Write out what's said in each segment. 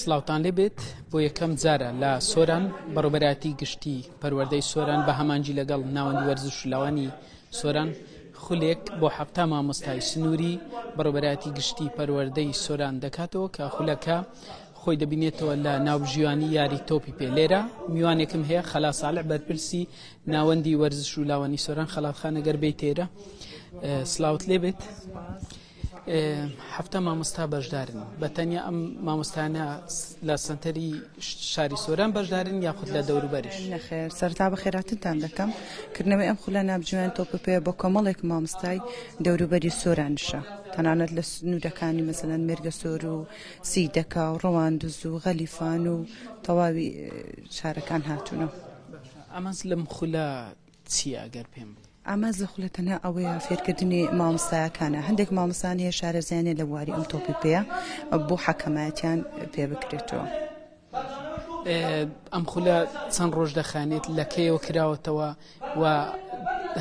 سلااوان لێبێت بۆ یەکەم جارە لە سۆران بەڕۆبەراتی گشتی پەروەردەی سۆران بە هەمانجی لەگەڵ ناوەندی وەرزش و لاوانی سۆران خولێک بۆ حەفتا مامۆستای سنووری بەڕۆبەراتی گشتی پەروەردەی سۆران دەکاتەوە کە خولەکە خۆی دەبینێتەوە لە ناوژیوانی یاری تۆپی پێ لێرە میوانێکم هەیە خەلا ساڵح بەرپرسی ناوەندی وەرزش و لاوانی سۆران خەلاخانە گەربەی تێرە سلااوت لێبێت. هەفتە مامۆستا بەشدارن بەتەنیا ئەم مامۆستانە لە سنتەری شاری سۆران بەشدارن یاخود لە دەوروبەریش؟ نەخێر سەرتا بە خێراتتان دەکەم کردنەوەی ئەم خولە ناوجوان تۆپی پێ بۆ کۆمەڵێک مامۆستای دەوروبەری سۆرانشە تەنانەت لە سنوورەکانی مەسەلەن مێرگە سۆر و سیدەکا و ڕەواندز و غەلیفان و تەواوی شارەکان هاتوونە. ئەمەز لەم خولە چیە ئەگەر پێم ئەمە زەخولەتەنە ئەوەیە فێرکردنی مامۆستایەکانە هەندێک مامۆستان هەیە شارەزیانێ لە واری ئەم تۆپی پێە بۆ حەکەمایەتیان پێ بکرێتەوە. ئەم خولە چەند ڕۆژ دەخانێت لە کەیەوە کراوەتەوە و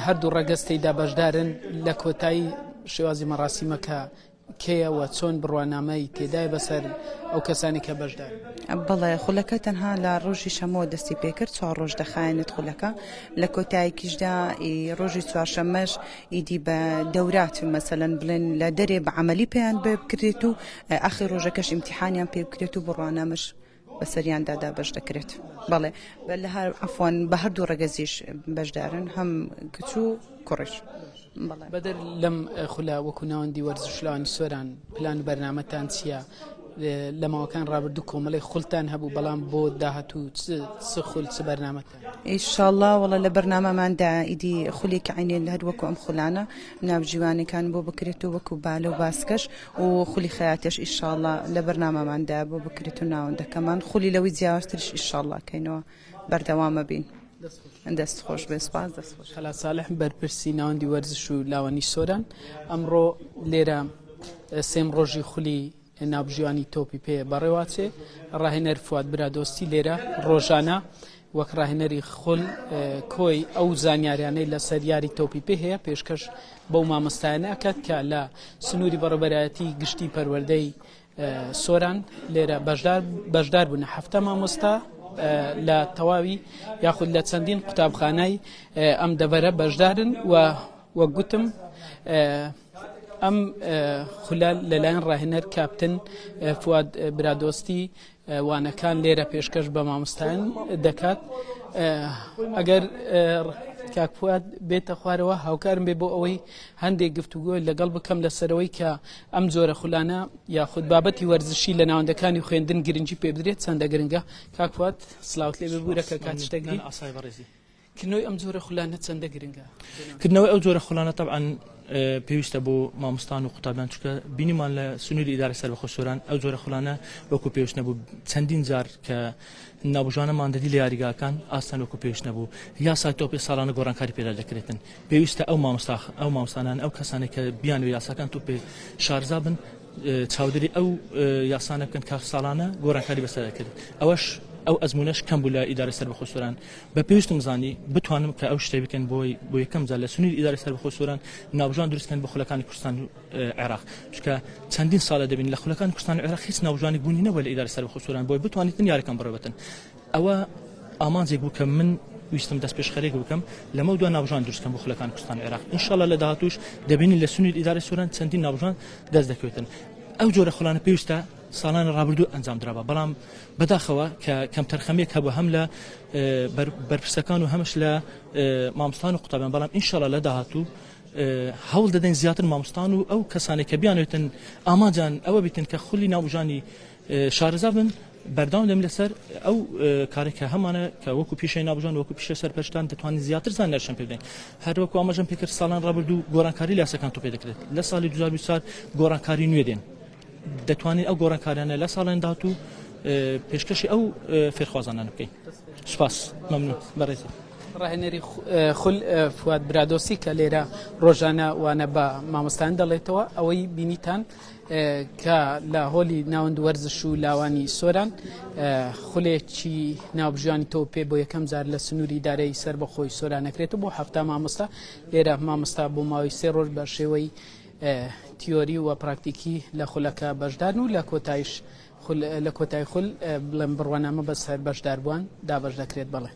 هەردوو ڕەگەستەیدا بەشدارن لە کۆتایی شێوازی مەڕاستیمەکە کێیەوە چۆن بڕوانامەی تێدای بەسەر ئەو کەسانی کە بەشدار؟ بەڵێ خولەکە تەنها لە ڕۆژی شەمەوە دەستی پێکرد 4 ڕۆژ دەخایەنێت خولەکە لە کۆتاییکیشدا ڕۆژی چوارشەمەش ئیدی بە دەورات مەسەلەن بڵێن لە دەرێ بە عەمەلی پێیان بکرێت و ئاخر ڕۆژەکەش ئیمتیحانیان پێ بکرێت و بڕوانامەش بەسەریاندادا بەش دەکرێت. بەڵێ لە هەر ئەفوان بە هەردوو ڕەگەزیش بەشدارن هەم کچ و کوڕش. بەدەر لەم خولە وەکو ناوەندی وەرزش لاوانی سۆران پلان بەرنامەتان چییە؟ لە ماوەکان ڕابردوو کۆمەڵی خولتان هەبوو بەڵام بۆ داهاتوو چ خول چ بەرنامەتان؟ ئینشاءڵڵا وەڵا لە بەرنامەماندا ئیدی خولێکی عینێ لە هەر وەکو ئەم خولانە ناوجیوانەکان بۆ بکرێت و وەکو بالە و باسکەش و خولی خەیاتیش ئینشاءڵڵا لە بەرنامەماندا بۆ بکرێت و ناوەندەکەمان خولی لەوەی جیاوازترش ئینشاءڵڵا کەینەوە بەردەوامە بین. دەست خۆش بێ سپاس. دەست خۆش. خەلا ساڵح بەرپرسی ناوەندی وەرزش و لاوانی سۆران ئەمڕۆ لێرە سێم ڕۆژی خولی ناوبژیوانی تۆپی پێ بەڕێواچێ ڕاهێنەر فواد برادۆستی لێرە ڕۆژانە وەک ڕاهێنەری خول کۆی ئەو زانیاریانەی لە سەر یاری تۆپی پێ هەیە پێشکەش بەو مامۆستایانە ئەکات کە لە سنووری بەڕێوەبەرایەتی گشتی پەروەردەی سۆران لێرە بەشدار بوون. هەفتە مامۆستا لە تەواوی یاخود لە چەندین قوتابخانەی ئەم دەڤەرە بەشدارن و وەک گوتم ئەم خولە لەلایەن ڕاهێنەر کاپتن فواد برادۆستی وانەکان لێرە پێشکەش بە مامۆستایان دەکات. ئەگەر کاک فواد بێتە خوارەوە هاوکارم بێ بۆ ئەوەی هەندێک گفتوگۆ لەگەڵ بکەم لەسەرەوەی کە ئەم جۆرە خولانە یاخود بابەتی وەرزشی لە ناوەندەکانی خوێندن گرنگی پێ بدرێت چەندە گرنگە. کاک فواد سلااوت لێ ببوورەکە کاتشتەگری کردنەوەی ئەم جۆرە خولانە چەندە گرنگە؟ کردنەوەی ئەو جۆرە خولانە طبعاً پێویستە بۆ مامۆستان و قوتابیان چونکە بینیمان لە سنووری ئیدارەی سەربەخۆ سۆران ئەو جۆرە خولانە وەکو پێویست نەبوو چەندین جار کە ناوبژوانەمان دەدی لە یاریگاکان ئاستان وەکو پێویست نەبوو یاسای تۆپی ساڵانە گۆڕانکاری پێدا دەکرێتن. پێویستە ئەو مامۆستانان ئەو کەسانێک کە بیان و یاساکان تۆپێ شارزا بن چاودێری ئەو یاسانە بکەن کە ساڵانە گۆڕانکاری بەسەر دەکرێت. ئەو ئەزمونەش کەم بوو لە ئیدارەی سەربەخۆ سۆران بە پێویستم زانی بتوانم کە ئەو شتێ بکەن بۆ یەکەم جار لە سنووری ئیدارەی سەربەخۆ سۆران ناوبژوان دروستکەن بە خولەکانی کوردستان و عێراق چونکە چەندین ساڵە دەبین لە خولەکانی کوردستان و عێراق هیچ ناوبژوانی بوونی نەبووە لە ئیدارەی سەربەخۆ سۆران بۆی بتوانیتن یاریەکان بڕێبەتن. ئەوە ئامانجێک بوو کە من ویستم دەست پێشخەرێک بکەم لەمە دوای ناوبژوان دروستکەن بۆ خولەکانی کوردستان و عێراق. ئینشاءڵڵا لە داهاتووش دەبینین لە سنووری ئیدارەی سۆران چەندین ناوبژوان دەست دەکەوێتن. ئەو جۆرە خولانە پێویستە ساڵان ڕابردوو ئەنجام درابە بەڵام بەداخەوە کە کەم تەرخەمێک هەبوو هەم لە بەرپرسەکان و هەمش لە مامۆستان و قوتابیان بەڵام ئینشاءڵڵا لە داهاتوو هەوڵ دەدەین زیاتر مامۆستان و ئەو کەسانێک کە بیانوێتن ئاماجان ئەوە بیتن کە خولی ناوبژانی شارەزا بن بەردەوام دەم لەسەر ئەو کارێکە هەمانە کە وەکو پیشەی ناوبژان وەکو پیشە سەرپەرشتان دەتوانین زیاتر زانیاریشان پێ بدەین. هەر وەکو ئاماژەم پێکرد ساڵان ڕابردوو گۆڕانکاری لە یاساکان تۆپێ دەکرێت لە ساڵی 2024 گۆڕانکاری نوێ دێن دەتوانین ئەو گۆڕانکاریانە لە ساڵیان داهاتوو پێشکەشی ئەو فێرخوازانان بکەین. سوپاس مەمنون بەڕێزی. ڕاهێنەری خول فواد برادۆسی کە لێرە ڕۆژانە وانە بە مامۆستان دەڵێتەوە ئەوەی بینیتان کە لە هۆلی ناوەند وەرزش و لاوانی سۆران خولێکی ناوبژیانی تۆپێ بۆ یەکەم جار لە سنووری ئیدارەی سەربەخۆی سۆران نەکرێتەوە بۆ هەفتە مامۆستا لێرە مامۆستا بۆ ماوەی 3 ڕۆژ بە شێوەی تیۆری و پراکتیکی لە خولەکە بەشدارن و لە کۆتای خول بڵێم بڕوانامە بەسەر بەشدار بووان دابەش دەکرێت بڵێ.